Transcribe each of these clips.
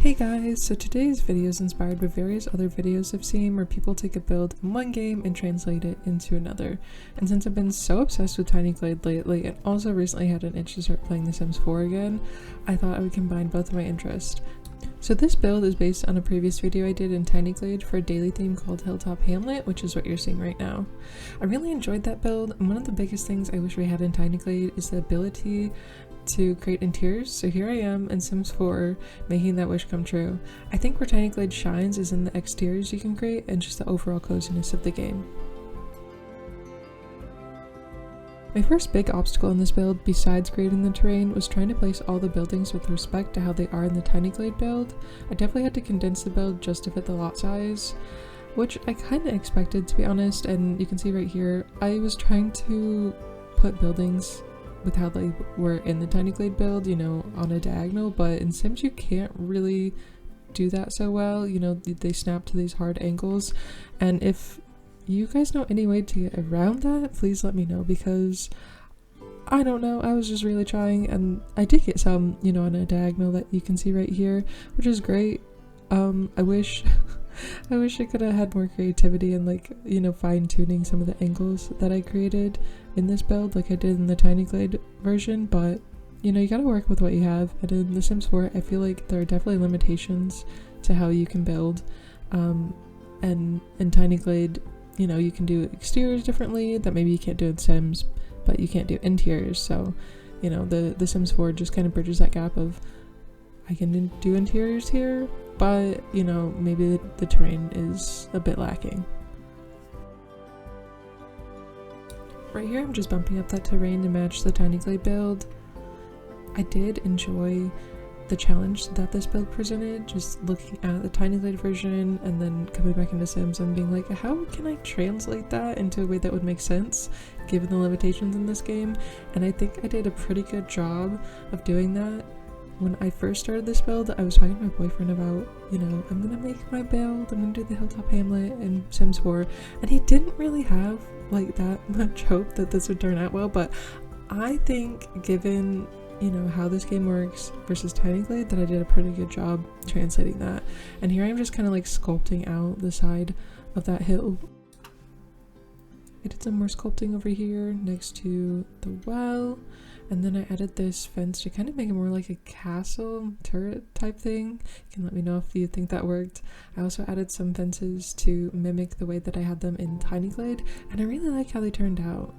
Hey guys, so today's video is inspired by various other videos I've seen where people take a build in one game and translate it into another. And since I've been so obsessed with Tiny Glade lately and also recently had an itch to start playing The Sims 4 again, I thought I would combine both of my interests. So this build is based on a previous video I did in Tiny Glade for a daily theme called Hilltop Hamlet, which is what you're seeing right now. I really enjoyed that build, and one of the biggest things I wish we had in Tiny Glade is the ability to create interiors, so here I am in Sims 4 making that wish come true. I think where Tiny Glade shines is in the exteriors you can create and just the overall coziness of the game. My first big obstacle in this build, besides creating the terrain, was trying to place all the buildings with respect to how they are in the Tiny Glade build. I definitely had to condense the build just to fit the lot size, which I kind of expected, to be honest, and you can see right here, I was trying to put buildings with how they were in the Tiny Glade build, you know, on a diagonal, but in Sims you can't really do that so well, you know, they snap to these hard angles, and if you guys know any way to get around that, please let me know, because I don't know, I was just really trying, and I did get some, you know, on a diagonal that you can see right here, which is great. I wish I could have had more creativity and, like, you know, fine-tuning some of the angles that I created in this build like I did in the Tiny Glade version, but you know, you gotta work with what you have, and in The Sims 4 I feel like there are definitely limitations to how you can build, and in Tiny Glade, you know, you can do exteriors differently that maybe you can't do in Sims, but you can't do interiors, so you know, the Sims 4 just kind of bridges that gap of I can do interiors here, but you know, maybe the terrain is a bit lacking. Right here I'm just bumping up that terrain to match the Tiny Glade build. I did enjoy the challenge that this build presented, just looking at the Tiny Glade version and then coming back into Sims and being like, how can I translate that into a way that would make sense given the limitations in this game? And I think I did a pretty good job of doing that. When I first started this build, I was talking to my boyfriend about, you know, I'm gonna make my build, I'm gonna do the Hilltop Hamlet in Sims 4, and he didn't really have like that much hope that this would turn out well, but I think given, you know, how this game works versus Tiny Glade, that I did a pretty good job translating that. And here I'm just kind of like sculpting out the side of that hill. I did some more sculpting over here next to the well, and then I added this fence to kind of make it more like a castle turret type thing. You can let me know if you think that worked. I also added some fences to mimic the way that I had them in Tiny Glade, and I really like how they turned out.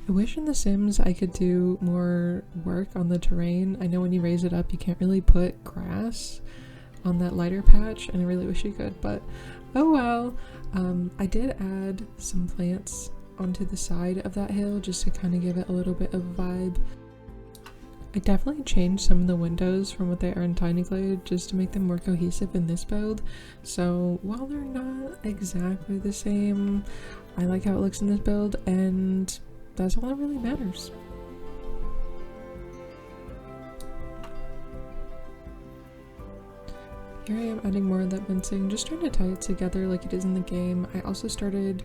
I wish in The Sims I could do more work on the terrain. I know when you raise it up you can't really put grass on that lighter patch, and I really wish you could, but oh well. I did add some plants onto the side of that hill just to kind of give it a little bit of a vibe. I definitely changed some of the windows from what they are in Tiny Glade just to make them more cohesive in this build, so while they're not exactly the same, I like how it looks in this build, and that's all that really matters. Here I am adding more of that fencing, just trying to tie it together like it is in the game. I also started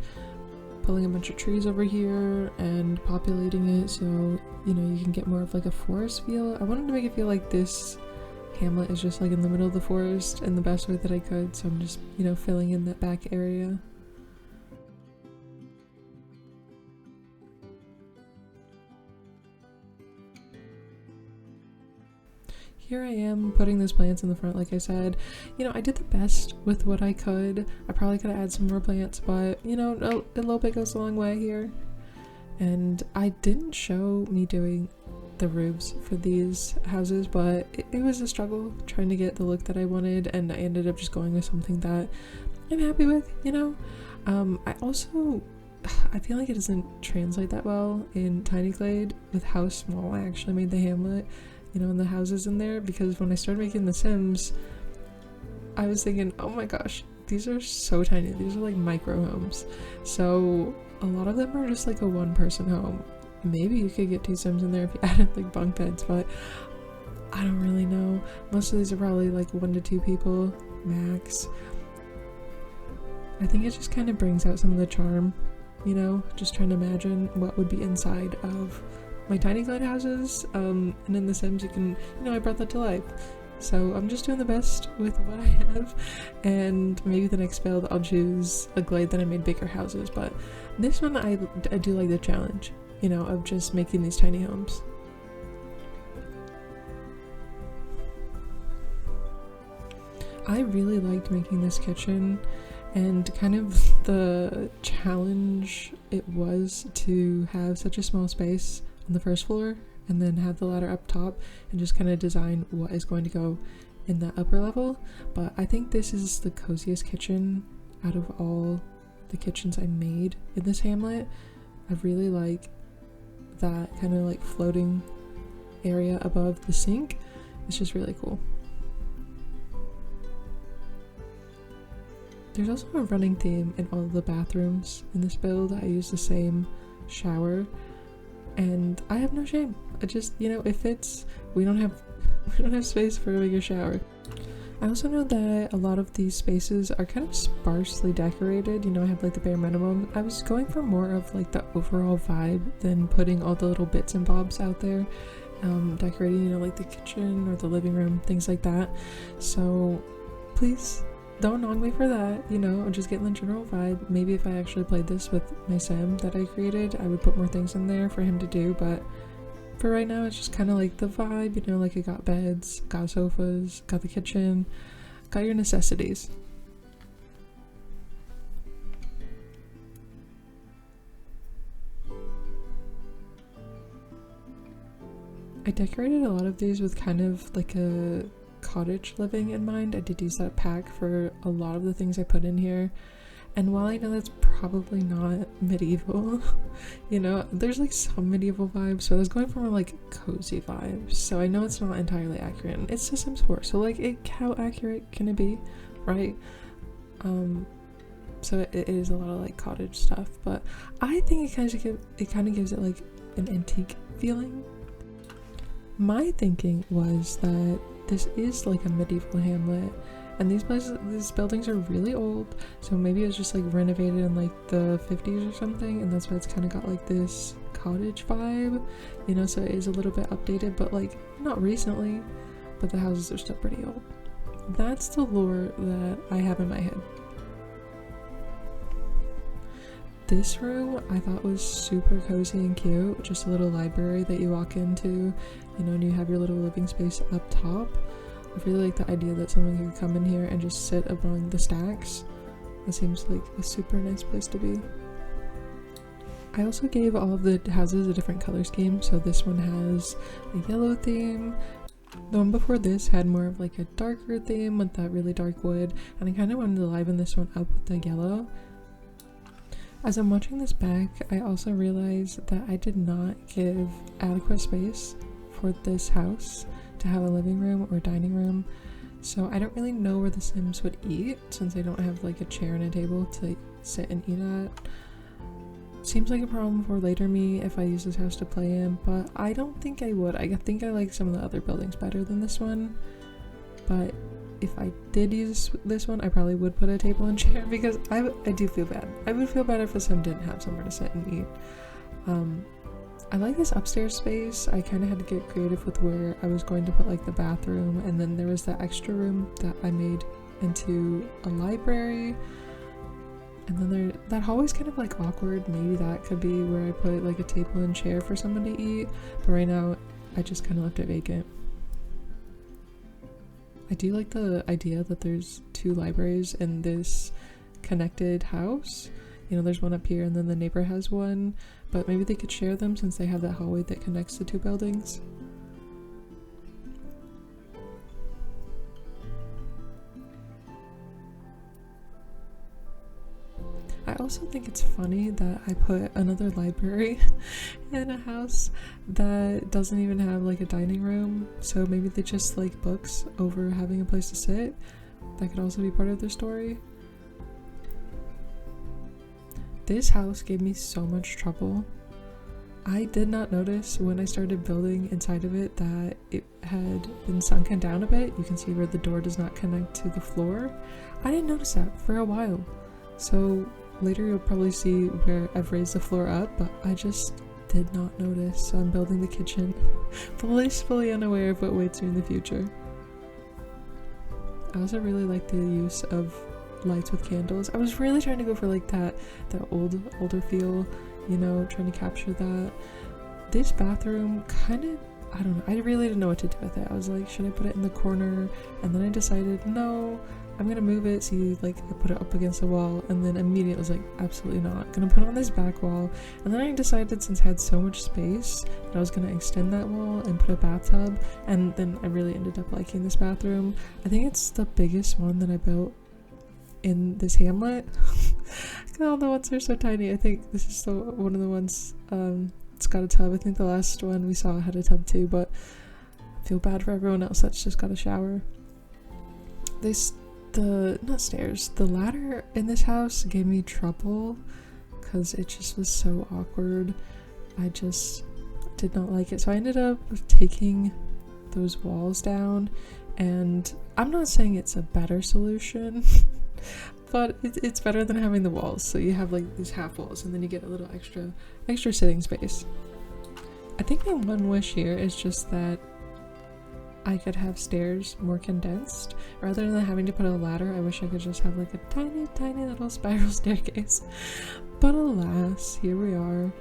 pulling a bunch of trees over here and populating it so, you know, you can get more of like a forest feel. I wanted to make it feel like this hamlet is just like in the middle of the forest in the best way that I could, so I'm just, you know, filling in that back area. Here I am putting those plants in the front like I said. You know, I did the best with what I could. I probably could have added some more plants, but you know, a little bit goes a long way here. And I didn't show me doing the roofs for these houses, but it was a struggle trying to get the look that I wanted, and I ended up just going with something that I'm happy with, you know? I feel like it doesn't translate that well in Tiny Glade with how small I actually made the hamlet, you know, and the houses in there, because when I started making The Sims, I was thinking, oh my gosh, these are so tiny, these are like micro homes, so a lot of them are just like a one-person home. Maybe you could get 2 Sims in there if you added like bunk beds, but I don't really know. Most of these are probably like 1 to 2 people max. I think it just kind of brings out some of the charm, you know, just trying to imagine what would be inside of my Tiny Glade houses, and in The Sims you can, you know, I brought that to life. So I'm just doing the best with what I have, and maybe the next build I'll choose a Glade that I made bigger houses, but this one I do like the challenge, you know, of just making these tiny homes. I really liked making this kitchen, and kind of the challenge it was to have such a small space on the first floor and then have the ladder up top and just kind of design what is going to go in that upper level. But I think this is the coziest kitchen out of all the kitchens I made in this hamlet. I really like that kind of like floating area above the sink. It's just really cool. There's also a running theme in all of the bathrooms in this build. I use the same shower and I have no shame. I just, you know, it fits. We don't have space for a bigger shower. I also know that a lot of these spaces are kind of sparsely decorated. You know, I have like the bare minimum. I was going for more of like the overall vibe than putting all the little bits and bobs out there. Decorating, you know, like the kitchen or the living room, things like that. So please don't knock me for that, you know, I'm just getting the general vibe. Maybe if I actually played this with my sim that I created, I would put more things in there for him to do, but for right now it's just kind of like the vibe, you know, like I got beds, got sofas, got the kitchen, got your necessities. I decorated a lot of these with kind of like a cottage living in mind. I did use that pack for a lot of the things I put in here, and while I know that's probably not medieval, you know, there's like some medieval vibes, so I was going for more like cozy vibes, so I know it's not entirely accurate. It's The Sims 4, so like how accurate can it be, right? So it is a lot of like cottage stuff, but I think it kind of gives it like an antique feeling. My thinking was that this is like a medieval hamlet, and these buildings are really old, so maybe it was just like renovated in like the 50s or something, and that's why it's kind of got like this cottage vibe, you know, so it is a little bit updated, but like not recently, but the houses are still pretty old. That's the lore that I have in my head. This room I thought was super cozy and cute, just a little library that you walk into, you know, and you have your little living space up top. I really like the idea that someone could come in here and just sit among the stacks. It seems like a super nice place to be. I also gave all of the houses a different color scheme, so this one has a yellow theme. The one before this had more of like a darker theme with that really dark wood, and I kind of wanted to liven this one up with the yellow. As I'm watching this back, I also realized that I did not give adequate space for this house to have a living room or dining room, so I don't really know where the Sims would eat since they don't have like a chair and a table to sit and eat at. Seems like a problem for later me if I use this house to play in, but I don't think I would. I think I like some of the other buildings better than this one, but if I did use this one, I probably would put a table and chair because I do feel bad. I would feel bad if the Sim didn't have somewhere to sit and eat. I like this upstairs space. I kind of had to get creative with where I was going to put like the bathroom, and then there was that extra room that I made into a library, and then that hallway's kind of like awkward. Maybe that could be where I put like a table and chair for someone to eat, but right now I just kind of left it vacant. I do like the idea that there's two libraries in this connected house. You know, there's one up here and then the neighbor has one, but maybe they could share them since they have that hallway that connects the two buildings. I also think it's funny that I put another library in a house that doesn't even have like a dining room, so maybe they just like books over having a place to sit. That could also be part of their story. This house gave me so much trouble. I did not notice when I started building inside of it that it had been sunken down a bit. You can see where the door does not connect to the floor. I didn't notice that for a while, so later you'll probably see where I've raised the floor up, but I just did not notice. So I'm building the kitchen, blissfully unaware of what waits me in the future. I also really like the use of lights with candles. I was really trying to go for like that older feel, you know, trying to capture that. This bathroom kind of, I don't know, I really didn't know what to do with it. I was like, should I put it in the corner? And then I decided, no, I'm gonna move it. See, like, I put it up against the wall, and then immediately was like, absolutely not. Gonna put it on this back wall. And then I decided, since I had so much space, that I was gonna extend that wall and put a bathtub. And then I really ended up liking this bathroom. I think it's the biggest one that I built in this Hamlet. All the ones are so tiny. I think this is one of the ones, it's got a tub. I think the last one we saw had a tub too, but I feel bad for everyone else that's just got a shower. The ladder in this house gave me trouble because it just was so awkward. I just did not like it. So I ended up taking those walls down, and I'm not saying it's a better solution, but it's better than having the walls. So you have like these half walls, and then you get a little extra sitting space. I think my one wish here is just that I could have stairs more condensed. Rather than having to put a ladder, I wish I could just have like a tiny little spiral staircase. But alas, here we are.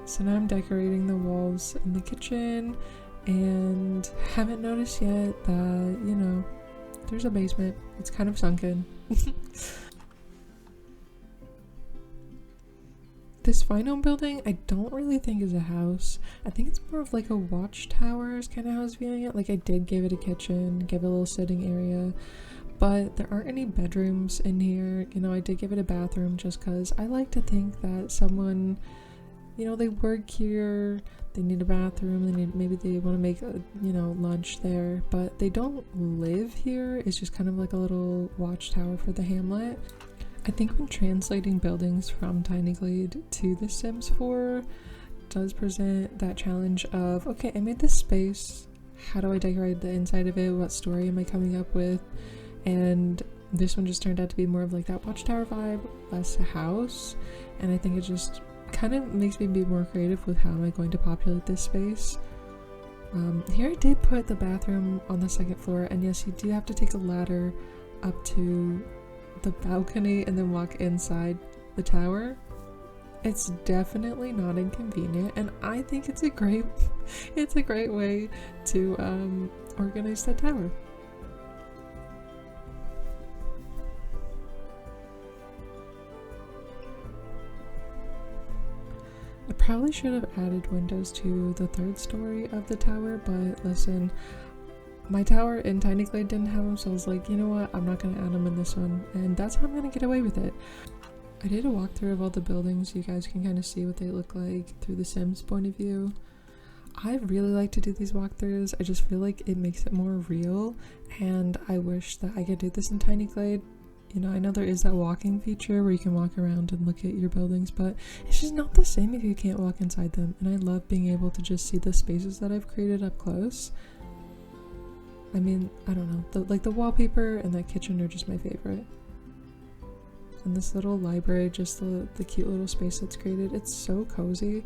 So now I'm decorating the walls in the kitchen, and haven't noticed yet that, you know, there's a basement. It's kind of sunken. This final building, I don't really think is a house. I think it's more of like a watchtower is kind of how I was viewing it. Like, I did give it a kitchen, give it a little sitting area, but there aren't any bedrooms in here. You know, I did give it a bathroom just because I like to think that someone, you know, they work here, they need a bathroom, maybe they want to make a, you know, lunch there, but they don't live here. It's just kind of like a little watchtower for the Hamlet. I think when translating buildings from Tiny Glade to The Sims 4 does present that challenge of, okay, I made this space, how do I decorate the inside of it, what story am I coming up with? And this one just turned out to be more of like that watchtower vibe, less a house, and I think it just kind of makes me be more creative with how am I going to populate this space. Here I did put the bathroom on the second floor, and yes, you do have to take a ladder up to the balcony and then walk inside the tower. It's definitely not inconvenient, and I think it's a great way to organize that tower. I probably should have added windows to the third story of the tower, but listen, my tower in Tiny Glade didn't have them, so I was like, you know what, I'm not gonna add them in this one, and that's how I'm gonna get away with it. I did a walkthrough of all the buildings so you guys can kind of see what they look like through the Sims point of view. I really like to do these walkthroughs. I just feel like it makes it more real, and I wish that I could do this in Tiny Glade. You know, I know there is that walking feature where you can walk around and look at your buildings, but it's just not the same if you can't walk inside them, and I love being able to just see the spaces that I've created up close. I mean, I don't know, the wallpaper and that kitchen are just my favorite. And this little library, just the cute little space that's created, it's so cozy,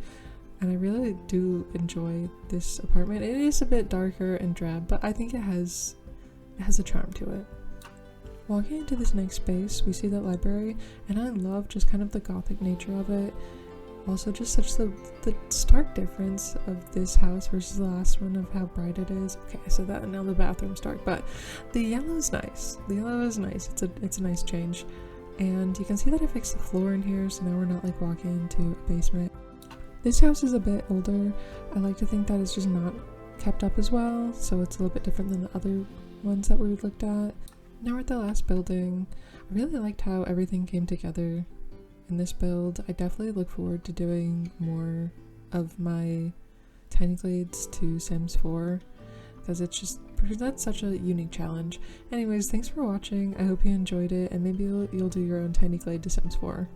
and I really do enjoy this apartment. It is a bit darker and drab, but I think it has a charm to it. Walking into this next space, we see that library, and I love just kind of the gothic nature of it. Also, just such the stark difference of this house versus the last one of how bright it is. Okay, so that, now the bathroom's dark, but the yellow is nice. The yellow is nice. It's a nice change. And you can see that I fixed the floor in here, so now we're not like walking into a basement. This house is a bit older. I like to think that it's just not kept up as well, so it's a little bit different than the other ones that we looked at. Now we're at the last building. I really liked how everything came together in this build. I definitely look forward to doing more of my Tiny Glades to Sims 4 because it just presents such a unique challenge. Anyways, thanks for watching. I hope you enjoyed it, and maybe you'll do your own Tiny Glade to Sims 4.